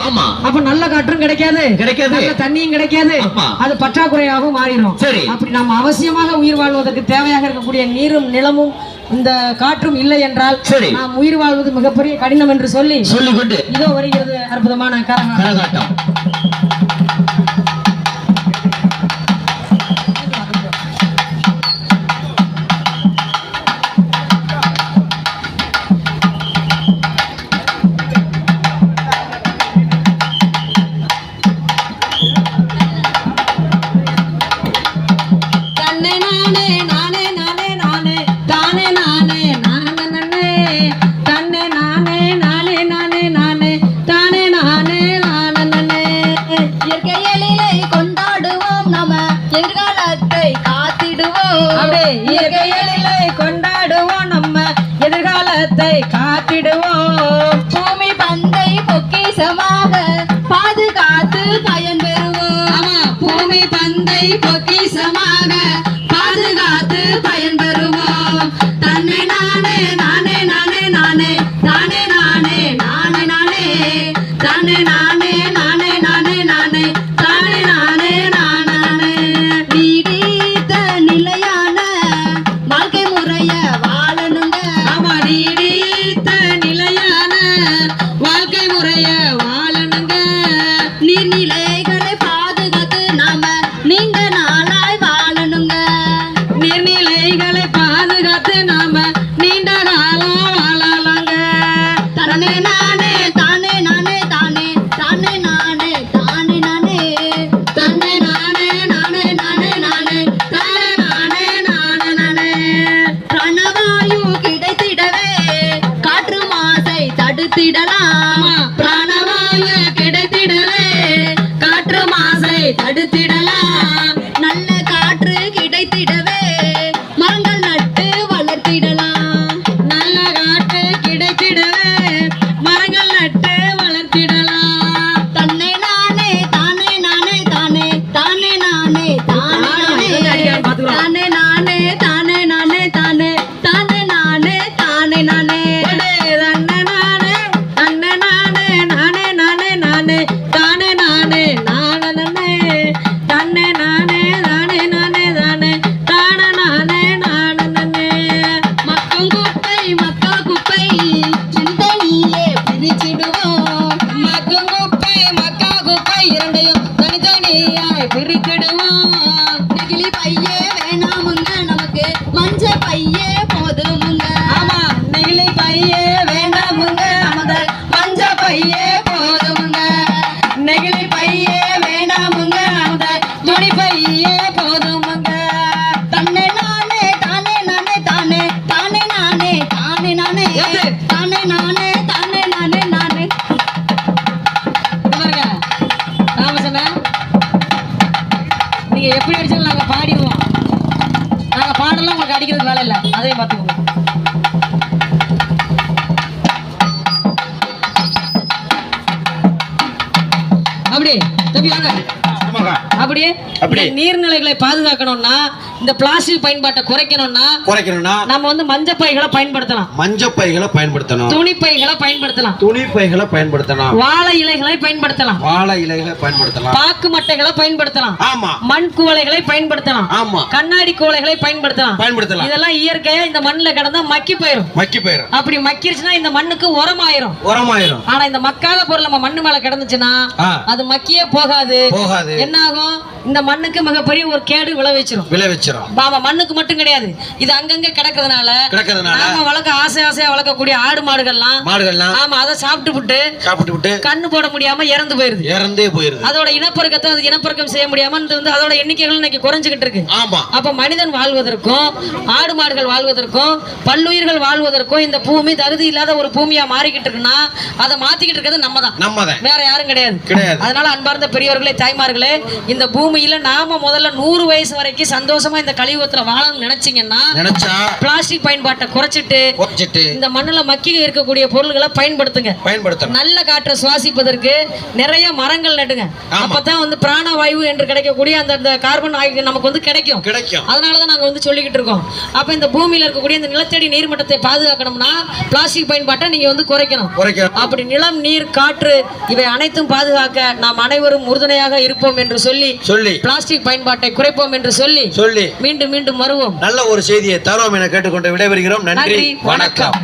ஆமா. அப்ப நல்ல காற்றும் கிடைக்காது, நல்ல தண்ணியும் கிடைக்காது, அது பற்றாக்குறையாகவும் மாறிடும். சரி. அப்படி நம்ம அவசியமாக உயிர் வாழ்வதற்கு தேவையாக இருக்கக்கூடிய நீரும் நிலமும் இந்த காற்றும் இல்லை என்றால் நாம் உயிர் வாழ்வது மிகப்பெரிய கடினம் என்று சொல்லிக்கொண்டு இதோ வருகிறது அற்புதமான கரகாட்டம். கொண்டாடுவோம் நம்ம எதிர்காலத்தை காத்திடுவோம். பூமி பந்தை பொக்கிஷமாக பாதுகாத்து பயன் பெறுவோம். ஆமா, பூமி பந்தை பொக்கிஷமாக பாதுகாத்து பயன் பெறுவோம். தன்னை நானே நானே நானே நானே தானே நானே நானே நானே தானே நானே நானே நானே நானே தானே நானே நானே நீடித்த நிலையான வாழ்க்கை முறைய வாழணுங்க. ஆமா, நீடித்த நிலையான வாழ்க்கை முறைய வாழணுங்க. நீர்நிலைகளை பாதுகாத்து நாம நீண்ட நாளாய் வாழணுங்க. நீர்நிலைகளை பாதுகாத்து நாம நீண்ட காலம் வாழலாங்க. தன்னை நானே தானே நானே தானே தானே நானே தானே நானே தன்னை நானே நானே நானே நானே தானே நானே நானே நானே பிராணவாயு கிடைத்திடவே காற்று மாசை தடுத்திடலாம். பிராணவாயு கிடைத்திடவே காற்று மாசை தடுத்திடலாம். நல்ல காற்று கிடைத்திடவே மரங்கள் நட்டு வளர்த்திடலாம். நல்ல காற்று கிடைத்திடவே மரங்கள் நட்டு வளர்த்திடலாம். தன்னை நானே தானே நானே தானே தானே நானே தானே தானே நானே தானே நானே தானே தானே நானே தானே நானே அண்ணே நானே அண்ணே நானே நானே நானே நானே தானே நானே நானே தன்னை நானே நானே நானே தானே தானே நானே நானே. மக்கும் குப்பை மக்கா குப்பை சிந்தனையே பிரிச்சிடுவோம். மக்கும் குப்பை மக்கா குப்பை இரண்டையும் தனித்தனியாய் பிரித்திடுவோம். நெகிழி பையே வேணாமுங்க நமக்கு மஞ்ச பையே போதுமுங்க. ஆமா, நெகிழி பையே வேண்டாமுங்க நமது மஞ்ச பையே போதுமுங்க. நெகிழி பையே வேண்டாமுங்க நமது துணி பையே போதுமுங்க. தன்னை நானே தானே நானே தானே தானே நானே தானே நானே தானே நானே தானே நானே நானே. பாருங்க ராமசண்ணா, நீங்க எப்படி அடிச்சாலும் நாங்க பாடிடுவோம். நாங்க பாடலாம், உங்களுக்கு அடிக்கிறது வேலை இல்லை, அதையும் பார்த்துக்கோங்க. அப்படி தம்பி வாங்க. அப்படியே நீர்நிலைகளை பாதுகாக்கணும்னா இந்த பிளாஸ்டிக் பயன்பாட்டை குறைக்கணும்னா நம்ம வந்து மஞ்சப்பைகளை பயன்படுத்தலாம், துணிப்பைகளை பயன்படுத்தலாம், வாழை இலைகளை பயன்படுத்தலாம், பாக்கு மட்டைகளை பயன்படுத்தலாம், மண் குவளைகளை பயன்படுத்தலாம், கண்ணாடி குவளைகளை பயன்படுத்தலாம். இதெல்லாம் இயற்கையா இந்த மண்ணுல கிடந்தா மக்கி போயிரும். அப்படி மக்கிருச்சுன்னா இந்த மண்ணுக்கு உரமாயிரும். ஆனா இந்த மக்காத பொருள் நம்ம மண்ணு மேல கிடந்துச்சுன்னா அது மக்கியே போகாது. என்ன ஆகும்? இந்த மண்ணுக்கு மிகப்பெரிய ஒரு கேடு விளைவிச்சிரும். பாபா மண்ணுக்கு மட்டும் கிடையாது, இது அங்கங்க கிடக்கிறதுனால நாம வளர்க்க ஆசையா வளர்க்கக்கூடிய ஆடு மாடுகள்லாம் ஆமா அதை சாப்பிட்டு கண்ணு போட முடியாம இறந்து போயிருது. அதோட இனப்பெருக்கம் செய்ய முடியாம அதோட எண்ணிக்கைகள் இன்னைக்கு குறைஞ்சுகிட்டு இருக்கு. அப்ப மனிதன் வாழ்வதற்கும் ஆடு மாடுகள் வாழ்வதற்கும் பல்லுயிர்கள் வாழ்வதற்கும் இந்த பூமி தகுதி இல்லாத ஒரு பூமியா மாறிக்கிட்டு இருக்குன்னா அதை மாத்திக்கிட்டு இருக்கிறது நம்ம தான், வேற யாரும் கிடையாது. அதனால அன்பார்ந்த பெரியவர்களே, தாய்மார்களே, இந்த பூமியில நாம முதல்ல 100 வயசு வரைக்கும் சந்தோஷமா சந்தோஷமா இந்த கலியுகத்துல வாழணும்னு நினைச்சீங்கன்னா பிளாஸ்டிக் பயன்பாட்டை குறைச்சிட்டு இந்த மண்ணுல மக்கி இருக்கக்கூடிய பொருள்களை பயன்படுத்துங்க. நல்ல காற்றை சுவாசிப்பதற்கு நிறைய மரங்கள் நடுங்க. அப்பதான் வந்து பிராணவாயு என்று கிடைக்கக்கூடிய அந்த கார்பன் நமக்கு வந்து கிடைக்கும். அதனாலதான் நாங்க வந்து சொல்லிக்கிட்டு இருக்கோம். அப்ப இந்த பூமியில இருக்கக்கூடிய இந்த நிலத்தடி நீர்மட்டத்தை பாதுகாக்கணும்னா பிளாஸ்டிக் பயன்பாட்டை நீங்க வந்து குறைக்கணும். அப்படி நிலம், நீர், காற்று இவை அனைத்தும் பாதுகாக்க நாம் அனைவரும் உறுதுணையாக இருப்போம் என்று சொல்லி பிளாஸ்டிக் பயன்பாட்டை குறைப்போம் என்று சொல்லி மீண்டும் மீண்டும் வருவோம். நல்ல ஒரு செய்தியை தரோம் என கேட்டுக்கொண்டு விடைபெறுகிறோம். நன்றி, வணக்கம்.